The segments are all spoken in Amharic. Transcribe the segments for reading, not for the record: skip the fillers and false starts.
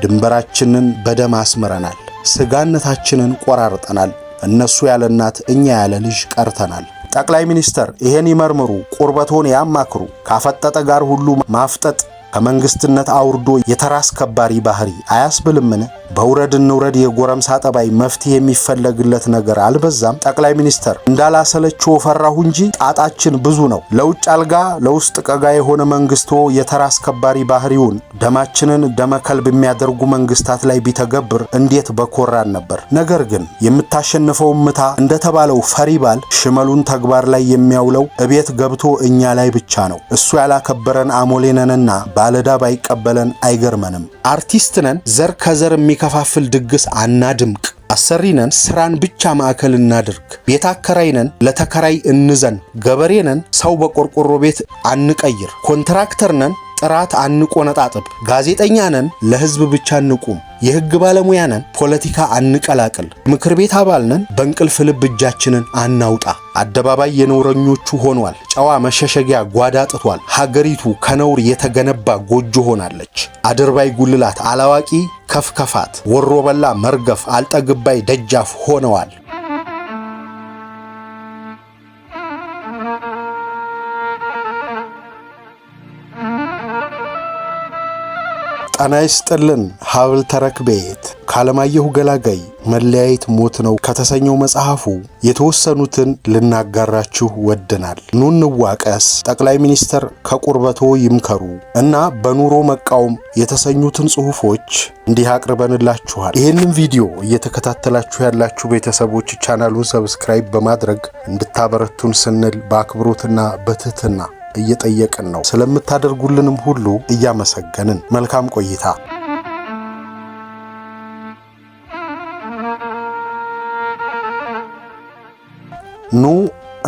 ድንበራችንን በደም አስመረናል። ስጋነታችንን ቆራርጠናል። እነሱ ያለ እናት እኛ ያለ ልጅ ቀርተናል። ጠቅላይ ሚኒስተር ይሄን ይመርምሩ፣ ቁርበቶን ያማክሩ። ካፈጠጠ ጋር ሁሉ ማፍጠጥ ከመንግስትነት አውርዶ የተራስ ከባሪ ባህሪ አያስብልምን? በውረድ እንውረድ የጎረምሳ ጠባይ መፍትሄ የሚፈለግለት ነገር አልበዛም? ጠቅላይ ሚኒስተር እንዳላሰለችው ፈራሁ እንጂ ጣጣችን ብዙ ነው። ለውጭ አልጋ ለውስጥ ቀጋ የሆነ መንግስቶ የተራስ ከባሪ ባህሪውን ደማችንን ደመከልብ የሚያደርጉ መንግስታት ላይ ቢተገብር እንዴት በኮራን ነበር። ነገር ግን የምታሸንፈው ምታ እንደተባለው ፈሪባል ሽመሉን ተግባር ላይ የሚያውለው እቤት ገብቶ እኛ ላይ ብቻ ነው። እሱ ያላከበረን አሞሌነንና ባለዳ ባይቀበለን አይገርመንም። አርቲስት ነን፣ ዘር ከዘር የሚከፋፍል ድግስ አናድምቅ። አሰሪ ነን፣ ስራን ብቻ ማዕከል እናድርግ። ቤት አከራይ ነን፣ ለተከራይ እንዘን። ገበሬ ነን፣ ሰው በቆርቆሮ ቤት አንቀይር። ኮንትራክተር ነን፣ ጥራት አንቆነጣጥብ። ጋዜጠኛ ነን፣ ለህዝብ ብቻ እንቁም። የህግ ባለሙያ ነን፣ ፖለቲካ አንቀላቅል። ምክር ቤት አባል ነን፣ በእንቅልፍ ልብ እጃችንን አናውጣ። አደባባይ የነውረኞቹ ሆኗል። ጨዋ መሸሸጊያ ጓዳ ጥቷል። ሀገሪቱ ከነውር የተገነባ ጎጆ ሆናለች። አድርባይ ጉልላት፣ አላዋቂ ከፍከፋት፣ ወሮ በላ መርገፍ፣ አልጠግባይ ደጃፍ ሆነዋል። ጤና ይስጥልን። ሀብል ተረክቤት ከአለማየሁ ገላጋይ መለያየት ሞት ነው ከተሰኘው መጽሐፉ የተወሰኑትን ልናጋራችሁ ወደናል። ኑ እንዋቀስ፣ ጠቅላይ ሚኒስተር ከቁርበቶ ይምከሩ እና በኑሮ መቃወም የተሰኙትን ጽሑፎች እንዲህ አቅርበንላችኋል። ይህንን ቪዲዮ እየተከታተላችሁ ያላችሁ ቤተሰቦች ቻናሉን ሰብስክራይብ በማድረግ እንድታበረቱን ስንል በአክብሮትና በትህትና እየጠየቅን ነው። ስለምታደርጉልንም ሁሉ እያመሰገንን መልካም ቆይታ። ኑ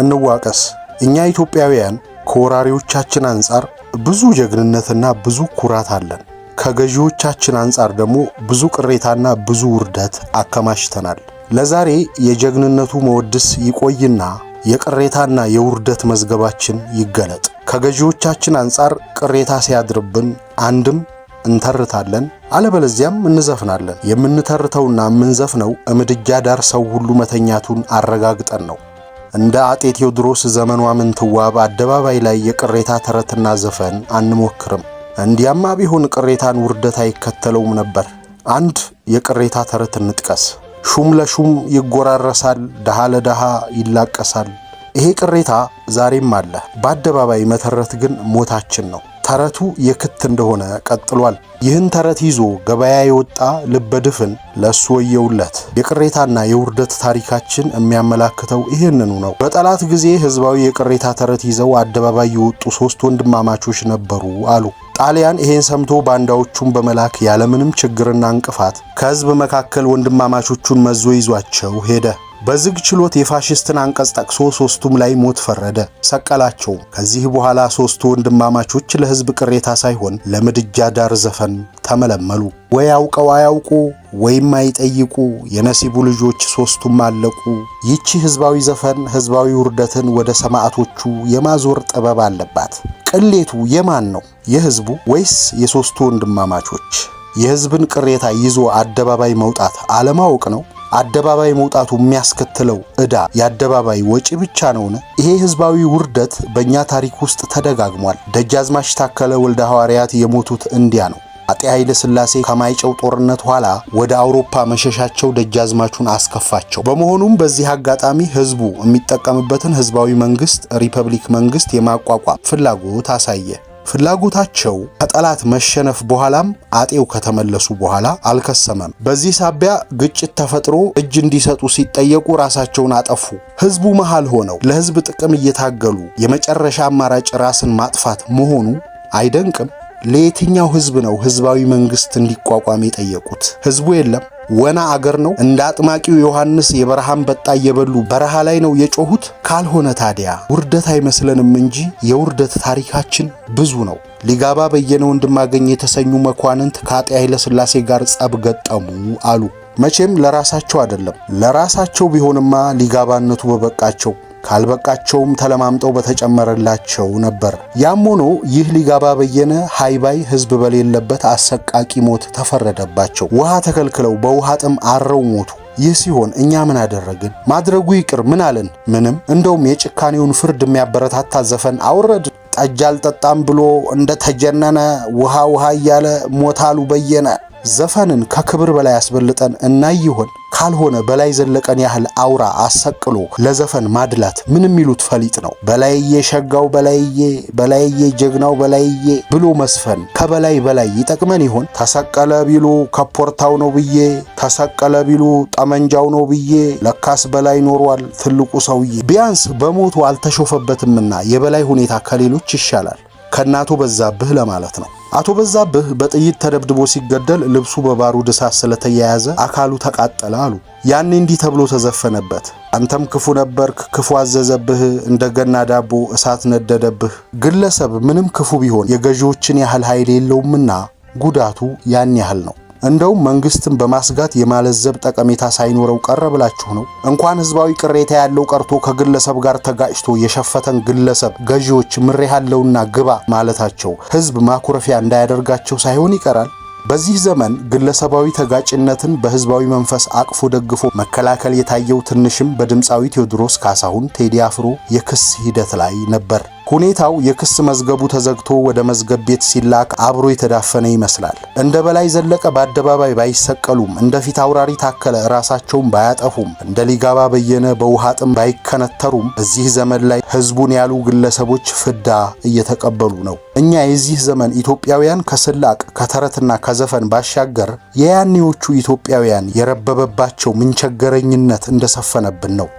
እንዋቀስ። እኛ ኢትዮጵያውያን ከወራሪዎቻችን አንጻር ብዙ ጀግንነትና ብዙ ኩራት አለን። ከገዢዎቻችን አንጻር ደግሞ ብዙ ቅሬታና ብዙ ውርደት አከማችተናል። ለዛሬ የጀግንነቱ መወድስ ይቆይና የቅሬታና የውርደት መዝገባችን ይገለጥ። ከገዢዎቻችን አንጻር ቅሬታ ሲያድርብን አንድም እንተርታለን፣ አለበለዚያም እንዘፍናለን። የምንተርተውና የምንዘፍነው እምድጃ ዳር ሰው ሁሉ መተኛቱን አረጋግጠን ነው። እንደ አጤ ቴዎድሮስ ዘመኗ ምንትዋብ አደባባይ ላይ የቅሬታ ተረትና ዘፈን አንሞክርም። እንዲያማ ቢሆን ቅሬታን ውርደት አይከተለውም ነበር። አንድ የቅሬታ ተረት እንጥቀስ። ሹም ለሹም ይጎራረሳል፣ ደሃ ለደሃ ይላቀሳል። ይሄ ቅሬታ ዛሬም አለ። በአደባባይ መተረት ግን ሞታችን ነው። ተረቱ የክት እንደሆነ ቀጥሏል። ይህን ተረት ይዞ ገበያ የወጣ ልበድፍን ለሱ ወየውለት። የቅሬታና የውርደት ታሪካችን የሚያመላክተው ይህንኑ ነው። በጠላት ጊዜ ህዝባዊ የቅሬታ ተረት ይዘው አደባባይ የወጡ 3 ወንድማማቾች ነበሩ አሉ። ጣሊያን ይሄን ሰምቶ ባንዳዎቹን በመላክ ያለምንም ችግርና እንቅፋት ከህዝብ መካከል ወንድማማቾቹን መዞ ይዟቸው ሄደ። በዝግ ችሎት የፋሽስትን አንቀጽ ጠቅሶ 3ቱም ላይ ሞት ፈረደ፣ ሰቀላቸው። ከዚህ በኋላ 3ቱ ወንድማማቾች ለህዝብ ቅሬታ ሳይሆን ለምድጃ ዳር ዘፈን ተመለመሉ። ወይ አውቀው አያውቁ ወይም አይጠይቁ፣ የነሲቡ ልጆች 3ቱም አለቁ። ይቺ ህዝባዊ ዘፈን ህዝባዊ ውርደትን ወደ ሰማዕቶቹ የማዞር ጥበብ አለባት። ቅሌቱ የማን ነው? የህዝቡ ወይስ የ3ቱ ወንድማማቾች? የህዝብን ቅሬታ ይዞ አደባባይ መውጣት አለማወቅ ነው? አደባባይ መውጣቱ የሚያስከትለው ዕዳ የአደባባይ ወጪ ብቻ ነውን? ይሄ ህዝባዊ ውርደት በእኛ ታሪክ ውስጥ ተደጋግሟል። ደጃዝማች ታከለ ወልደ ሐዋርያት የሞቱት እንዲያ ነው። አጤ ኃይለ ሥላሴ ከማይጨው ጦርነት ኋላ ወደ አውሮፓ መሸሻቸው ደጃዝማቹን አስከፋቸው። በመሆኑም በዚህ አጋጣሚ ህዝቡ የሚጠቀምበትን ህዝባዊ መንግስት ሪፐብሊክ መንግስት የማቋቋም ፍላጎት አሳየ። ፍላጎታቸው ከጠላት መሸነፍ በኋላም አጤው ከተመለሱ በኋላ አልከሰመም። በዚህ ሳቢያ ግጭት ተፈጥሮ እጅ እንዲሰጡ ሲጠየቁ ራሳቸውን አጠፉ። ህዝቡ መሃል ሆነው ለህዝብ ጥቅም እየታገሉ የመጨረሻ አማራጭ ራስን ማጥፋት መሆኑ አይደንቅም። ለየትኛው ህዝብ ነው ህዝባዊ መንግስት እንዲቋቋም የጠየቁት? ህዝቡ የለም ወና አገር ነው። እንደ አጥማቂው ዮሐንስ የበረሃን በጣ እየበሉ በረሃ ላይ ነው የጮሁት። ካልሆነ ታዲያ ውርደት አይመስለንም እንጂ የውርደት ታሪካችን ብዙ ነው። ሊጋባ በየነ ወንድማገኝ የተሰኙ መኳንንት ከአጤ ኃይለ ሥላሴ ጋር ጸብ ገጠሙ አሉ። መቼም ለራሳቸው አይደለም። ለራሳቸው ቢሆንማ ሊጋባነቱ በበቃቸው። ካልበቃቸውም ተለማምጠው በተጨመረላቸው ነበር። ያም ሆኖ ይህ ሊጋባ በየነ ሃይባይ ህዝብ በሌለበት አሰቃቂ ሞት ተፈረደባቸው። ውሃ ተከልክለው በውሃ ጥም አረው ሞቱ። ይህ ሲሆን እኛ ምን አደረግን? ማድረጉ ይቅር ምን አለን? ምንም። እንደውም የጭካኔውን ፍርድ የሚያበረታታ ዘፈን አውረድ። ጠጅ አልጠጣም ብሎ እንደተጀነነ ውሃ ውሃ እያለ ሞታሉ በየነ። ዘፈንን ከክብር በላይ አስበልጠን እናይ ይሆን? ካልሆነ በላይ ዘለቀን ያህል አውራ አሰቅሎ ለዘፈን ማድላት ምን የሚሉት ፈሊጥ ነው? በላይዬ ሸጋው በላይዬ ጀግናው በላይዬ ብሎ መስፈን ከበላይ በላይ ይጠቅመን ይሆን? ተሰቀለ ቢሉ ከፖርታው ነው ብዬ፣ ተሰቀለ ቢሉ ጠመንጃው ነው ብዬ፣ ለካስ በላይ ኖሯል ትልቁ ሰውዬ። ቢያንስ በሞቱ አልተሾፈበትምና የበላይ ሁኔታ ከሌሎች ይሻላል። ከናቶ በዛብህ ለማለት ነው። አቶ በዛብህ በጥይት ተደብድቦ ሲገደል ልብሱ በባሩድ እሳት ስለተያያዘ አካሉ ተቃጠለ አሉ። ያኔ እንዲህ ተብሎ ተዘፈነበት። አንተም ክፉ ነበርክ፣ ክፉ አዘዘብህ፣ እንደገና ዳቦ እሳት ነደደብህ። ግለሰብ ምንም ክፉ ቢሆን የገዢዎችን ያህል ኃይል የለውምና ጉዳቱ ያን ያህል ነው። እንደውም መንግስትን በማስጋት የማለዘብ ጠቀሜታ ሳይኖረው ቀረ ብላችሁ ነው? እንኳን ህዝባዊ ቅሬታ ያለው ቀርቶ ከግለሰብ ጋር ተጋጭቶ የሸፈተን ግለሰብ ገዢዎች ምሬሃለውና ግባ ማለታቸው ህዝብ ማኩረፊያ እንዳያደርጋቸው ሳይሆን ይቀራል። በዚህ ዘመን ግለሰባዊ ተጋጭነትን በህዝባዊ መንፈስ አቅፎ ደግፎ መከላከል የታየው ትንሽም በድምፃዊ ቴዎድሮስ ካሳሁን ቴዲ አፍሮ የክስ ሂደት ላይ ነበር። ሁኔታው የክስ መዝገቡ ተዘግቶ ወደ መዝገብ ቤት ሲላክ አብሮ የተዳፈነ ይመስላል። እንደ በላይ ዘለቀ በአደባባይ ባይሰቀሉም፣ እንደ ፊት አውራሪ ታከለ ራሳቸውን ባያጠፉም፣ እንደ ሊጋባ በየነ በውሃ ጥም ባይከነተሩም በዚህ ዘመን ላይ ህዝቡን ያሉ ግለሰቦች ፍዳ እየተቀበሉ ነው። እኛ የዚህ ዘመን ኢትዮጵያውያን ከስላቅ ከተረትና ከዘፈን ባሻገር የያኔዎቹ ኢትዮጵያውያን የረበበባቸው ምንቸገረኝነት እንደሰፈነብን ነው።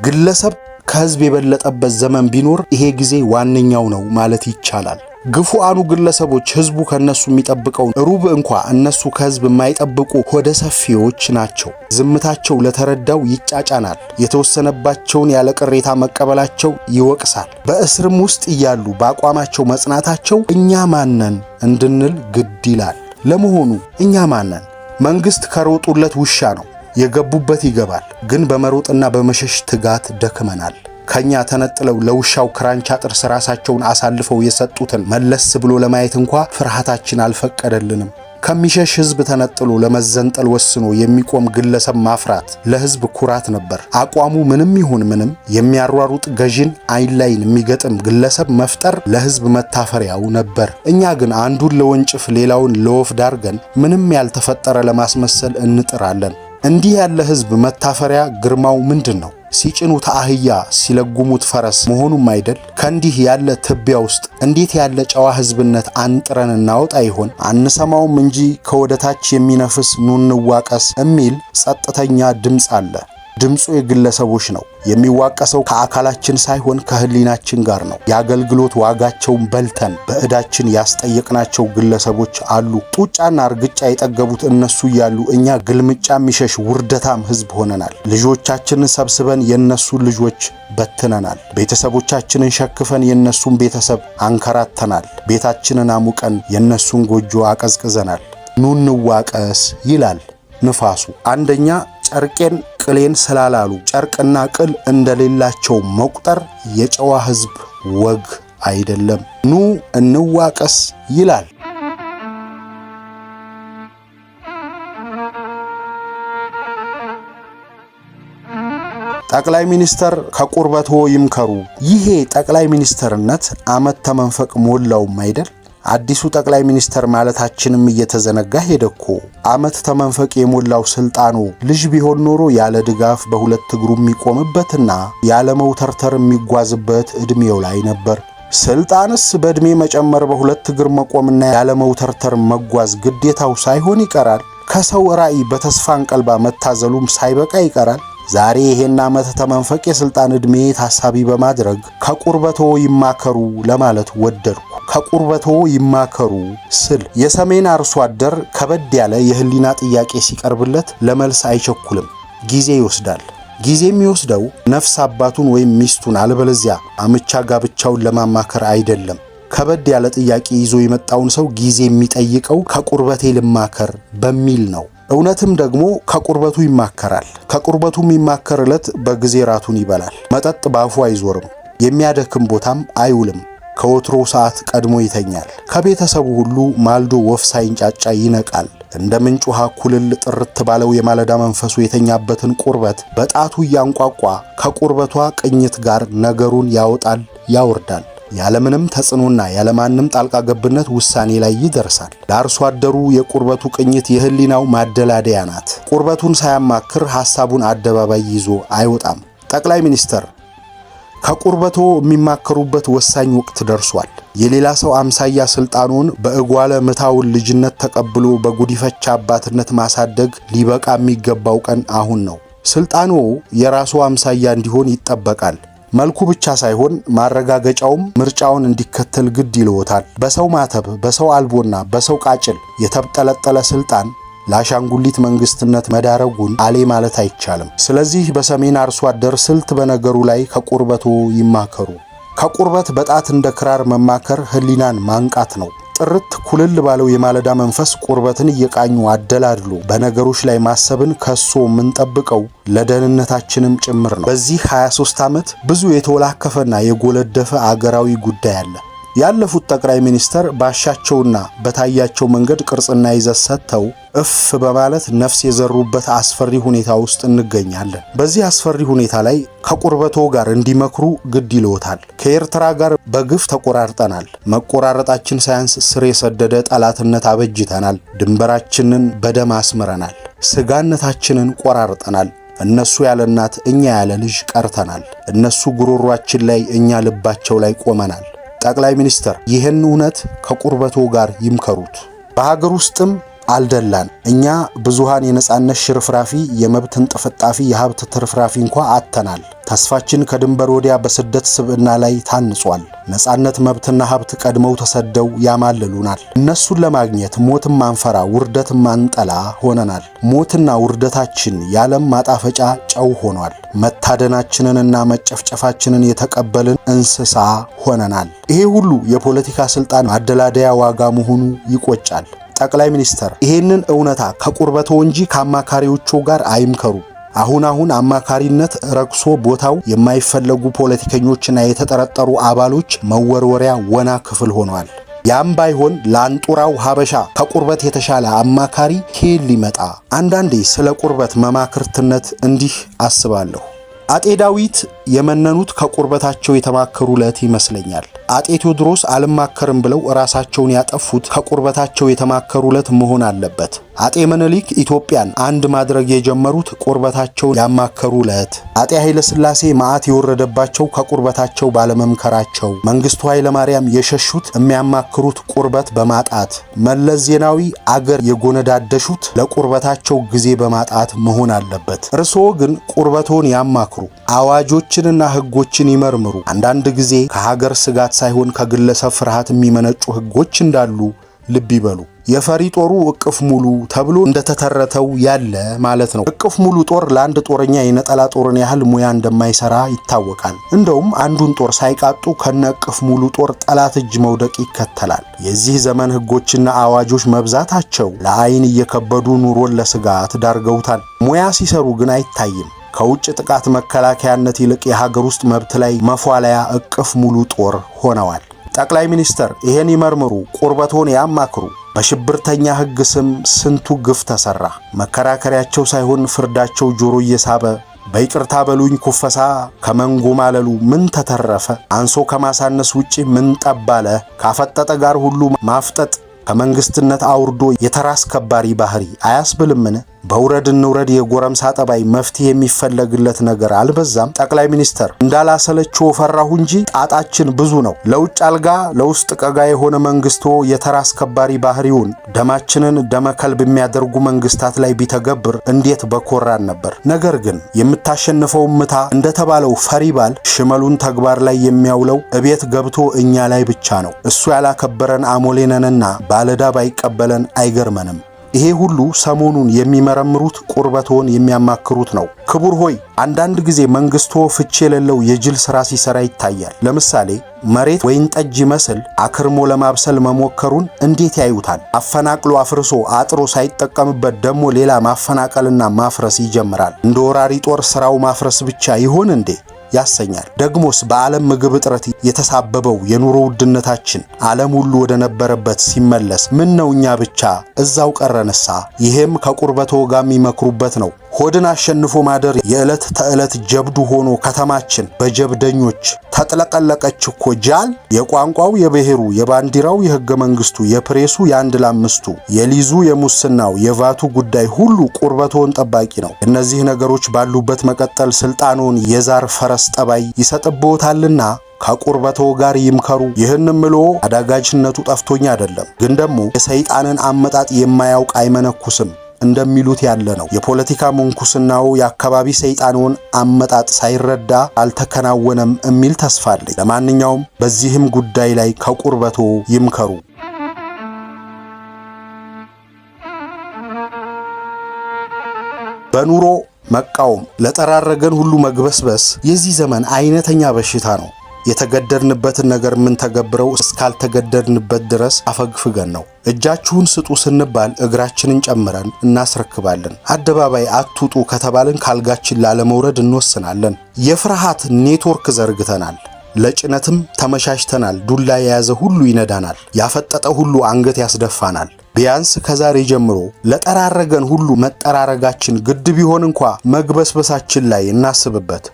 ግለሰብ ከህዝብ የበለጠበት ዘመን ቢኖር ይሄ ጊዜ ዋነኛው ነው ማለት ይቻላል። ግፉአኑ ግለሰቦች ህዝቡ ከነሱ የሚጠብቀው ሩብ እንኳ እነሱ ከህዝብ የማይጠብቁ ሆደ ሰፊዎች ናቸው። ዝምታቸው ለተረዳው ይጫጫናል። የተወሰነባቸውን ያለ ቅሬታ መቀበላቸው ይወቅሳል። በእስርም ውስጥ እያሉ በአቋማቸው መጽናታቸው እኛ ማነን እንድንል ግድ ይላል። ለመሆኑ እኛ ማነን? መንግስት ከሮጡለት ውሻ ነው። የገቡበት ይገባል። ግን በመሮጥና በመሸሽ ትጋት ደክመናል። ከኛ ተነጥለው ለውሻው ክራንቻ ጥርስ ራሳቸውን አሳልፈው የሰጡትን መለስ ብሎ ለማየት እንኳ ፍርሃታችን አልፈቀደልንም። ከሚሸሽ ህዝብ ተነጥሎ ለመዘንጠል ወስኖ የሚቆም ግለሰብ ማፍራት ለህዝብ ኩራት ነበር። አቋሙ ምንም ይሁን ምንም የሚያሯሩጥ ገዢን አይን ላይን የሚገጥም ግለሰብ መፍጠር ለህዝብ መታፈሪያው ነበር። እኛ ግን አንዱን ለወንጭፍ ሌላውን ለወፍ ዳርገን ምንም ያልተፈጠረ ለማስመሰል እንጥራለን። እንዲህ ያለ ህዝብ መታፈሪያ ግርማው ምንድን ነው? ሲጭኑት አህያ ሲለጉሙት ፈረስ መሆኑም አይደል? ከእንዲህ ያለ ትቢያ ውስጥ እንዴት ያለ ጨዋ ህዝብነት አንጥረን እናወጣ ይሆን? አንሰማውም እንጂ ከወደታች የሚነፍስ ኑ እንዋቀስ የሚል ጸጥተኛ ድምፅ አለ። ድምፁ የግለሰቦች ነው። የሚዋቀሰው ከአካላችን ሳይሆን ከህሊናችን ጋር ነው። የአገልግሎት ዋጋቸውን በልተን በዕዳችን ያስጠየቅናቸው ግለሰቦች አሉ። ጡጫና እርግጫ የጠገቡት እነሱ እያሉ እኛ ግልምጫ የሚሸሽ ውርደታም ህዝብ ሆነናል። ልጆቻችንን ሰብስበን የነሱን ልጆች በትነናል። ቤተሰቦቻችንን ሸክፈን የነሱን ቤተሰብ አንከራተናል። ቤታችንን አሙቀን የነሱን ጎጆ አቀዝቅዘናል። ኑ እንዋቀስ ይላል ንፋሱ። አንደኛ ጨርቄን ቅሌን ስላላሉ ጨርቅና ቅል እንደሌላቸው መቁጠር የጨዋ ህዝብ ወግ አይደለም። ኑ እንዋቀስ ይላል። ጠቅላይ ሚኒስተር ከቁርበቶ ይምከሩ። ይሄ ጠቅላይ ሚኒስተርነት አመት ተመንፈቅ ሞላውም አይደል? አዲሱ ጠቅላይ ሚኒስተር ማለታችንም እየተዘነጋ ሄደኮ። አመት ተመንፈቅ የሞላው ስልጣኑ ልጅ ቢሆን ኖሮ ያለ ድጋፍ በሁለት እግሩ የሚቆምበትና ያለ መውተርተር የሚጓዝበት እድሜው ላይ ነበር። ስልጣንስ በእድሜ መጨመር በሁለት እግር መቆምና ያለ መውተርተር መጓዝ ግዴታው ሳይሆን ይቀራል። ከሰው ራዕይ በተስፋ አንቀልባ መታዘሉም ሳይበቃ ይቀራል። ዛሬ ይሄን አመት ተመንፈቅ የስልጣን እድሜ ታሳቢ በማድረግ ከቁርበቶ ይማከሩ ለማለት ወደድኩ። ከቁርበቶ ይማከሩ ስል የሰሜን አርሶ አደር ከበድ ያለ የህሊና ጥያቄ ሲቀርብለት ለመልስ አይቸኩልም። ጊዜ ይወስዳል። ጊዜ የሚወስደው ነፍስ አባቱን ወይም ሚስቱን አለበለዚያ አምቻ ጋብቻውን ለማማከር አይደለም። ከበድ ያለ ጥያቄ ይዞ የመጣውን ሰው ጊዜ የሚጠይቀው ከቁርበቴ ልማከር በሚል ነው። እውነትም ደግሞ ከቁርበቱ ይማከራል። ከቁርበቱ የሚማከር ዕለት በጊዜ ራቱን ይበላል። መጠጥ ባፉ አይዞርም። የሚያደክም ቦታም አይውልም። ከወትሮ ሰዓት ቀድሞ ይተኛል። ከቤተሰቡ ሁሉ ማልዶ ወፍ ሳይንጫጫ ይነቃል። እንደ ምንጭ ውሃ ኩልል ጥርት ባለው የማለዳ መንፈሱ የተኛበትን ቁርበት በጣቱ እያንቋቋ ከቁርበቷ ቅኝት ጋር ነገሩን ያወጣል ያወርዳል። ያለምንም ተጽዕኖና ያለማንም ጣልቃ ገብነት ውሳኔ ላይ ይደርሳል። ለአርሶ አደሩ የቁርበቱ ቅኝት የህሊናው ማደላደያ ናት። ቁርበቱን ሳያማክር ሐሳቡን አደባባይ ይዞ አይወጣም። ጠቅላይ ሚኒስትር ከቁርበቶ የሚማከሩበት ወሳኝ ወቅት ደርሷል። የሌላ ሰው አምሳያ ስልጣኑን በእጓለ ምታውን ልጅነት ተቀብሎ በጉዲፈቻ አባትነት ማሳደግ ሊበቃ የሚገባው ቀን አሁን ነው። ስልጣኑ የራሱ አምሳያ እንዲሆን ይጠበቃል። መልኩ ብቻ ሳይሆን ማረጋገጫውም ምርጫውን እንዲከተል ግድ ይልዎታል። በሰው ማተብ፣ በሰው አልቦና በሰው ቃጭል የተብጠለጠለ ስልጣን ለአሻንጉሊት መንግስትነት መዳረጉን አሌ ማለት አይቻልም። ስለዚህ በሰሜን አርሶ አደር ስልት በነገሩ ላይ ከቁርበቶ ይማከሩ። ከቁርበት በጣት እንደ ክራር መማከር ህሊናን ማንቃት ነው። ጥርት ኩልል ባለው የማለዳ መንፈስ ቁርበትን እየቃኙ አደላድሎ በነገሮች ላይ ማሰብን ከሶ የምንጠብቀው ለደህንነታችንም ጭምር ነው። በዚህ 23 ዓመት ብዙ የተወላከፈና የጎለደፈ አገራዊ ጉዳይ አለ። ያለፉት ጠቅላይ ሚኒስተር ባሻቸውና በታያቸው መንገድ ቅርጽና ይዘት ሰጥተው እፍ በማለት ነፍስ የዘሩበት አስፈሪ ሁኔታ ውስጥ እንገኛለን። በዚህ አስፈሪ ሁኔታ ላይ ከቁርበቶ ጋር እንዲመክሩ ግድ ይልዎታል። ከኤርትራ ጋር በግፍ ተቆራርጠናል። መቆራረጣችን ሳያንስ ስር የሰደደ ጠላትነት አበጅተናል። ድንበራችንን በደም አስምረናል። ስጋነታችንን ቆራርጠናል። እነሱ ያለ እናት እኛ ያለ ልጅ ቀርተናል። እነሱ ጉሮሯችን ላይ እኛ ልባቸው ላይ ቆመናል። ጠቅላይ ሚኒስትር ይህን እውነት ከቁርበቶ ጋር ይምከሩት። በሀገር ውስጥም አልደላን። እኛ ብዙሃን የነጻነት ሽርፍራፊ፣ የመብት እንጥፍጣፊ፣ የሀብት ትርፍራፊ እንኳ አጥተናል። ተስፋችን ከድንበር ወዲያ በስደት ስብዕና ላይ ታንጿል። ነጻነት፣ መብትና ሀብት ቀድመው ተሰደው ያማልሉናል። እነሱን ለማግኘት ሞትም ማንፈራ ውርደትም ማንጠላ ሆነናል። ሞትና ውርደታችን የዓለም ማጣፈጫ ጨው ሆኗል። መታደናችንንና መጨፍጨፋችንን የተቀበልን እንስሳ ሆነናል። ይሄ ሁሉ የፖለቲካ ስልጣን ማደላደያ ዋጋ መሆኑ ይቆጫል። ጠቅላይ ሚኒስትር ይሄንን እውነታ ከቁርበቶ እንጂ ከአማካሪዎቹ ጋር አይምከሩ። አሁን አማካሪነት ረክሶ ቦታው የማይፈለጉ ፖለቲከኞችና የተጠረጠሩ አባሎች መወርወሪያ ወና ክፍል ሆኗል። ያም ባይሆን ለአንጡራው ሀበሻ ከቁርበት የተሻለ አማካሪ ኬል ሊመጣ። አንዳንዴ ስለ ቁርበት መማክርትነት እንዲህ አስባለሁ። አጤ ዳዊት የመነኑት ከቁርበታቸው የተማከሩ ለት ይመስለኛል። አጤ ቴዎድሮስ አልማከርም ብለው ራሳቸውን ያጠፉት ከቁርበታቸው የተማከሩ ለት መሆን አለበት። አጤ ምኒልክ ኢትዮጵያን አንድ ማድረግ የጀመሩት ቁርበታቸውን ያማከሩ ለት። አጤ ኃይለ ሥላሴ መዓት የወረደባቸው ከቁርበታቸው ባለመምከራቸው። መንግስቱ ኃይለ ማርያም የሸሹት የሚያማክሩት ቁርበት በማጣት። መለስ ዜናዊ አገር የጎነዳደሹት ለቁርበታቸው ጊዜ በማጣት መሆን አለበት። እርስዎ ግን ቁርበቶን ያማክሩ። አዋጆችንና ህጎችን ይመርምሩ። አንዳንድ ጊዜ ከሀገር ስጋት ሳይሆን ከግለሰብ ፍርሃት የሚመነጩ ህጎች እንዳሉ ልብ ይበሉ። የፈሪ ጦሩ እቅፍ ሙሉ ተብሎ እንደተተረተው ያለ ማለት ነው። እቅፍ ሙሉ ጦር ለአንድ ጦረኛ የነጠላ ጦርን ያህል ሙያ እንደማይሰራ ይታወቃል። እንደውም አንዱን ጦር ሳይቃጡ ከነ እቅፍ ሙሉ ጦር ጠላት እጅ መውደቅ ይከተላል። የዚህ ዘመን ህጎችና አዋጆች መብዛታቸው ለአይን እየከበዱ ኑሮን ለስጋት ዳርገውታል። ሙያ ሲሰሩ ግን አይታይም። ከውጭ ጥቃት መከላከያነት ይልቅ የሀገር ውስጥ መብት ላይ መፏለያ እቅፍ ሙሉ ጦር ሆነዋል። ጠቅላይ ሚኒስትር ይሄን ይመርምሩ፣ ቁርበቶን ያማክሩ። በሽብርተኛ ህግ ስም ስንቱ ግፍ ተሰራ። መከራከሪያቸው ሳይሆን ፍርዳቸው ጆሮ እየሳበ በይቅርታ በሉኝ ኩፈሳ ከመንጎ ማለሉ ምን ተተረፈ? አንሶ ከማሳነስ ውጪ ምን ጠባለ? ካፈጠጠ ጋር ሁሉ ማፍጠጥ ከመንግስትነት አውርዶ የተራ አስከባሪ ባህሪ አያስብልምን? በውረድ እንውረድ የጎረምሳ ጠባይ መፍትሄ የሚፈለግለት ነገር አልበዛም? ጠቅላይ ሚኒስትር እንዳላሰለችው ፈራሁ እንጂ ጣጣችን ብዙ ነው። ለውጭ አልጋ ለውስጥ ቀጋ የሆነ መንግስቶ የተራ አስከባሪ ባህሪውን ደማችንን ደመከልብ የሚያደርጉ መንግስታት ላይ ቢተገብር እንዴት በኮራን ነበር። ነገር ግን የምታሸንፈው ምታ እንደተባለው ፈሪባል ሽመሉን ተግባር ላይ የሚያውለው እቤት ገብቶ እኛ ላይ ብቻ ነው። እሱ ያላከበረን አሞሌነንና ባለዳ ባይቀበለን አይገርመንም። ይሄ ሁሉ ሰሞኑን የሚመረምሩት ቁርበቶን የሚያማክሩት ነው። ክቡር ሆይ አንዳንድ ጊዜ መንግስቶ ፍቺ የሌለው የጅል ስራ ሲሰራ ይታያል። ለምሳሌ መሬት ወይን ጠጅ ይመስል አክርሞ ለማብሰል መሞከሩን እንዴት ያዩታል? አፈናቅሎ አፍርሶ አጥሮ ሳይጠቀምበት ደግሞ ሌላ ማፈናቀልና ማፍረስ ይጀምራል። እንደ ወራሪ ጦር ስራው ማፍረስ ብቻ ይሆን እንዴ ያሰኛል። ደግሞስ በዓለም ምግብ እጥረት የተሳበበው የኑሮ ውድነታችን ዓለም ሁሉ ወደ ነበረበት ሲመለስ ምን ነው እኛ ብቻ እዛው ቀረንሳ? ይሄም ከቁርበቶ ጋር የሚመክሩበት ነው። ሆድን አሸንፎ ማደር የዕለት ተዕለት ጀብዱ ሆኖ ከተማችን በጀብደኞች ተጥለቀለቀች እኮ ጃል። የቋንቋው፣ የብሔሩ፣ የባንዲራው፣ የሕገ መንግስቱ፣ የፕሬሱ፣ የአንድ ለአምስቱ፣ የሊዙ፣ የሙስናው፣ የቫቱ ጉዳይ ሁሉ ቁርበቶን ጠባቂ ነው። እነዚህ ነገሮች ባሉበት መቀጠል ስልጣኑን የዛር ፈረስ ጠባይ ይሰጥብዎታልና ከቁርበቶ ጋር ይምከሩ። ይህንም ምሎ አዳጋጅነቱ ጠፍቶኝ አይደለም፣ ግን ደግሞ የሰይጣንን አመጣጥ የማያውቅ አይመነኩስም እንደሚሉት ያለ ነው። የፖለቲካ መንኩስናው የአካባቢ ሰይጣኑን አመጣጥ ሳይረዳ አልተከናወነም የሚል ተስፋ አለኝ። ለማንኛውም በዚህም ጉዳይ ላይ ከቁርበቶ ይምከሩ። በኑሮ መቃወም፣ ለጠራረገን ሁሉ መግበስበስ የዚህ ዘመን አይነተኛ በሽታ ነው። የተገደድንበትን ነገር ምን ተገብረው እስካልተገደድንበት ድረስ አፈግፍገን ነው። እጃችሁን ስጡ ስንባል እግራችንን ጨምረን እናስረክባለን። አደባባይ አትውጡ ከተባልን ካልጋችን ላለመውረድ እንወስናለን። የፍርሃት ኔትወርክ ዘርግተናል። ለጭነትም ተመሻሽተናል። ዱላ የያዘ ሁሉ ይነዳናል። ያፈጠጠ ሁሉ አንገት ያስደፋናል። ቢያንስ ከዛሬ ጀምሮ ለጠራረገን ሁሉ መጠራረጋችን ግድ ቢሆን እንኳ መግበስበሳችን ላይ እናስብበት።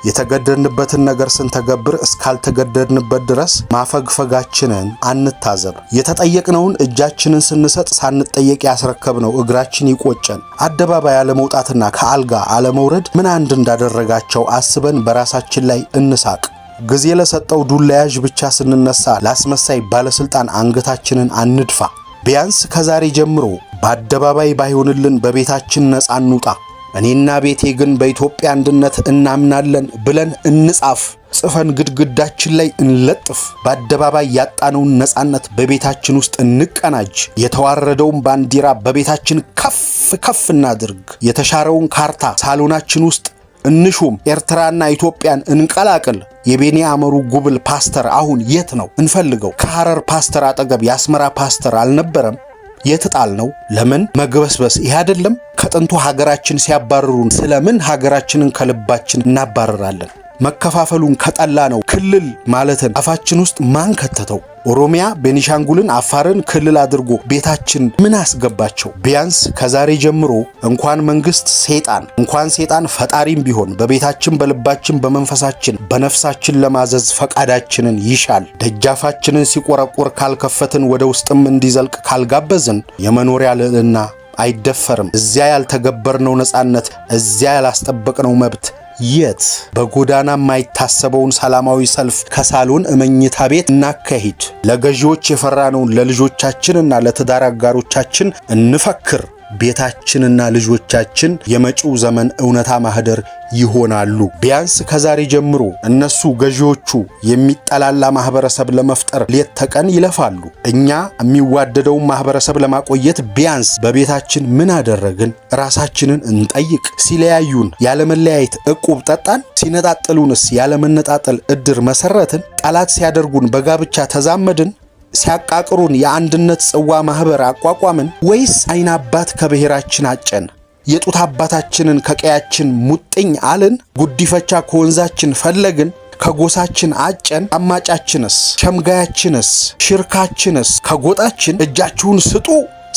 የተገደድንበትን ነገር ስንተገብር እስካልተገደድንበት ድረስ ማፈግፈጋችንን አንታዘብ። የተጠየቅነውን እጃችንን ስንሰጥ ሳንጠየቅ ያስረከብነው እግራችን ይቆጨን። አደባባይ አለመውጣትና ከአልጋ አለመውረድ ምን አንድ እንዳደረጋቸው አስበን በራሳችን ላይ እንሳቅ። ጊዜ ለሰጠው ዱላ ያዥ ብቻ ስንነሳ ላስመሳይ ባለስልጣን አንገታችንን አንድፋ። ቢያንስ ከዛሬ ጀምሮ በአደባባይ ባይሆንልን በቤታችን ነፃ እንውጣ። እኔና ቤቴ ግን በኢትዮጵያ አንድነት እናምናለን ብለን እንጻፍ። ጽፈን ግድግዳችን ላይ እንለጥፍ። በአደባባይ ያጣነውን ነፃነት በቤታችን ውስጥ እንቀናጅ። የተዋረደውን ባንዲራ በቤታችን ከፍ ከፍ እናድርግ። የተሻረውን ካርታ ሳሎናችን ውስጥ እንሹም። ኤርትራና ኢትዮጵያን እንቀላቅል። የቤኒ አመሩ ጉብል ፓስተር አሁን የት ነው? እንፈልገው። ከሐረር ፓስተር አጠገብ የአስመራ ፓስተር አልነበረም? የትጣል ነው? ለምን መግበስበስ? ይሄ አይደለም ከጥንቱ ሀገራችን ሲያባርሩን ስለምን ሀገራችንን ከልባችን እናባረራለን? መከፋፈሉን ከጠላ ነው ክልል ማለትን አፋችን ውስጥ ማን ከተተው? ኦሮሚያ ቤኒሻንጉልን አፋርን ክልል አድርጎ ቤታችን ምን አስገባቸው? ቢያንስ ከዛሬ ጀምሮ እንኳን መንግስት ሰይጣን ፈጣሪም ቢሆን በቤታችን በልባችን በመንፈሳችን በነፍሳችን ለማዘዝ ፈቃዳችንን ይሻል። ደጃፋችንን ሲቆረቆር ካልከፈትን ወደ ውስጥም እንዲዘልቅ ካልጋበዝን የመኖሪያ ልዕልና አይደፈርም። እዚያ ያልተገበርነው ነፃነት፣ እዚያ ያላስጠበቅነው መብት የት? በጎዳና የማይታሰበውን ሰላማዊ ሰልፍ ከሳሎን መኝታ ቤት እናካሂድ። ለገዢዎች የፈራነውን ለልጆቻችንና ለትዳር አጋሮቻችን እንፈክር። ቤታችንና ልጆቻችን የመጪው ዘመን እውነታ ማህደር ይሆናሉ። ቢያንስ ከዛሬ ጀምሮ እነሱ ገዢዎቹ የሚጠላላ ማህበረሰብ ለመፍጠር ሌት ተቀን ይለፋሉ። እኛ የሚዋደደውን ማህበረሰብ ለማቆየት ቢያንስ በቤታችን ምን አደረግን? ራሳችንን እንጠይቅ። ሲለያዩን ያለመለያየት ዕቁብ ጠጣን? ሲነጣጥሉንስ ያለመነጣጠል ዕድር መሰረትን? ጠላት ሲያደርጉን በጋብቻ ተዛመድን? ሲያቃቅሩን የአንድነት ጽዋ ማህበር አቋቋምን? ወይስ አይን አባት ከብሔራችን አጨን? የጡት አባታችንን ከቀያችን ሙጥኝ አልን? ጉዲፈቻ ከወንዛችን ፈለግን? ከጎሳችን አጨን? አማጫችንስ፣ ሸምጋያችንስ፣ ሽርካችንስ ከጎጣችን እጃችሁን ስጡ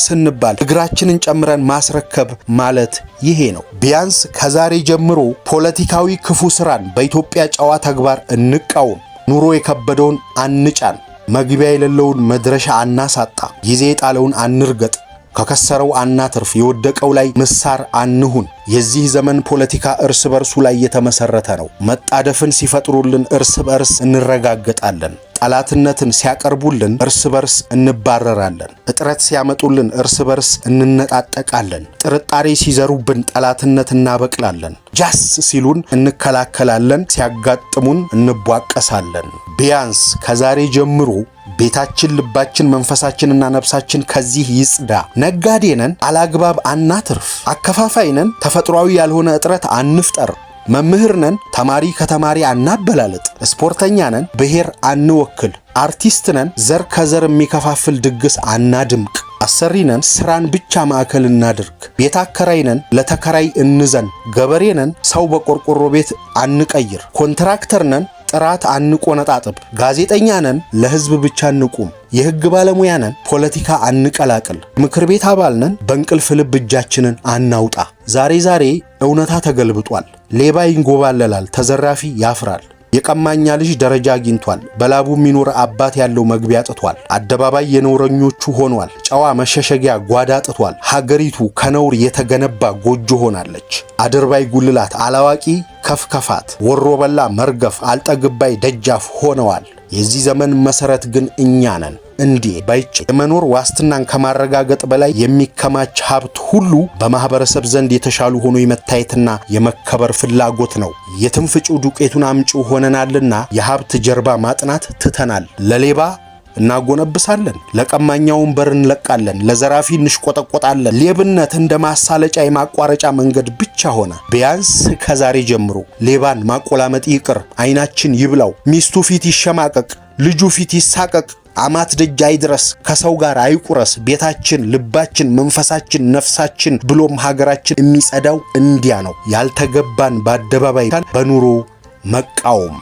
ስንባል እግራችንን ጨምረን ማስረከብ ማለት ይሄ ነው። ቢያንስ ከዛሬ ጀምሮ ፖለቲካዊ ክፉ ስራን በኢትዮጵያ ጨዋ ተግባር እንቃወም። ኑሮ የከበደውን አንጫን። መግቢያ የሌለውን መድረሻ አናሳጣ። ጊዜ የጣለውን አንርገጥ። ከከሰረው አናትርፍ። የወደቀው ላይ ምሳር አንሁን። የዚህ ዘመን ፖለቲካ እርስ በርሱ ላይ የተመሰረተ ነው። መጣደፍን ሲፈጥሩልን እርስ በርስ እንረጋገጣለን። ጠላትነትን ሲያቀርቡልን እርስ በርስ እንባረራለን። እጥረት ሲያመጡልን እርስ በርስ እንነጣጠቃለን። ጥርጣሬ ሲዘሩብን ጠላትነት እናበቅላለን። ጃስ ሲሉን እንከላከላለን። ሲያጋጥሙን እንቧቀሳለን። ቢያንስ ከዛሬ ጀምሮ ቤታችን፣ ልባችን፣ መንፈሳችንና ነፍሳችን ከዚህ ይጽዳ። ነጋዴ ነን፣ አላግባብ አናትርፍ። አከፋፋይ ነን፣ ተፈጥሯዊ ያልሆነ እጥረት አንፍጠር። መምህር ነን፣ ተማሪ ከተማሪ አናበላልጥ። ስፖርተኛ ነን፣ ብሔር አንወክል። አርቲስት ነን፣ ዘር ከዘር የሚከፋፍል ድግስ አናድምቅ። አሰሪ ነን፣ ስራን ብቻ ማዕከል እናድርግ። ቤት አከራይ ነን፣ ለተከራይ እንዘን። ገበሬ ነን፣ ሰው በቆርቆሮ ቤት አንቀይር። ኮንትራክተር ነን፣ ጥራት አንቆነጣጥብ። ጋዜጠኛ ነን፣ ለህዝብ ብቻ እንቁም። የህግ ባለሙያ ነን፣ ፖለቲካ አንቀላቅል። ምክር ቤት አባል ነን፣ በእንቅልፍ ልብ እጃችንን አናውጣ። ዛሬ እውነታ ተገልብጧል። ሌባ ይንጎባለላል፣ ተዘራፊ ያፍራል። የቀማኛ ልጅ ደረጃ አግኝቷል። በላቡ የሚኖር አባት ያለው መግቢያ ጥቷል። አደባባይ የነውረኞቹ ሆኗል። ጨዋ መሸሸጊያ ጓዳ ጥቷል። ሀገሪቱ ከነውር የተገነባ ጎጆ ሆናለች። አድርባይ ጉልላት፣ አላዋቂ ከፍከፋት፣ ወሮ በላ መርገፍ፣ አልጠግባይ ደጃፍ ሆነዋል። የዚህ ዘመን መሰረት ግን እኛ ነን። እንዴ ባይጭ የመኖር ዋስትናን ከማረጋገጥ በላይ የሚከማች ሀብት ሁሉ በማህበረሰብ ዘንድ የተሻሉ ሆኖ የመታየትና የመከበር ፍላጎት ነው። የትንፍጪው ዱቄቱን አምጪው ሆነናልና የሀብት ጀርባ ማጥናት ትተናል። ለሌባ እናጎነብሳለን፣ ለቀማኛ ወንበር እንለቃለን፣ ለዘራፊ እንሽቆጠቆጣለን። ሌብነት እንደ ማሳለጫ የማቋረጫ መንገድ ብቻ ሆነ። ቢያንስ ከዛሬ ጀምሮ ሌባን ማቆላመጥ ይቅር፣ አይናችን ይብላው፣ ሚስቱ ፊት ይሸማቀቅ፣ ልጁ ፊት ይሳቀቅ፣ አማት ደጅ አይድረስ፣ ከሰው ጋር አይቁረስ። ቤታችን፣ ልባችን፣ መንፈሳችን፣ ነፍሳችን ብሎም ሀገራችን የሚጸዳው እንዲያ ነው። ያልተገባን በአደባባይ በኑሮ መቃወም